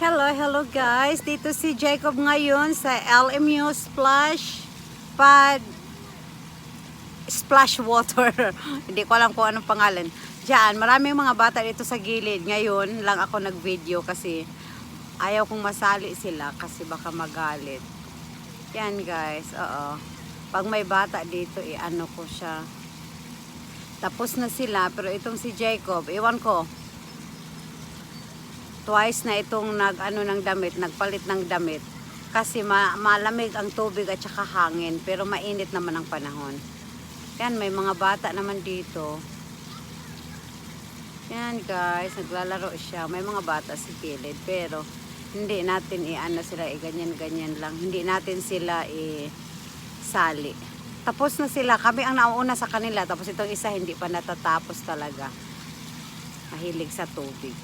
Hello guys. Dito si Jacob ngayon sa LMU Splash Water. Hindi ko alam kung anong pangalan. Diyan, maraming mga bata dito sa gilid. Ngayon lang ako nag-video kasi ayaw kong masali sila kasi baka magalit. Yan guys, oo. Pag may bata dito, i-ano ko siya. Tapos na sila, pero itong si Jacob, iwan ko. Twice na itong nagpalit ng damit. Kasi malamig ang tubig at saka hangin, pero mainit naman ang panahon. Yan, may mga bata naman dito. Yan guys, naglalaro siya. May mga bata sa gilid, pero hindi natin i-ano sila, ganyan-ganyan lang. Hindi natin sila sali. Tapos na sila, kami ang nauuna sa kanila. Tapos itong isa hindi pa natatapos talaga. Mahilig sa tubig.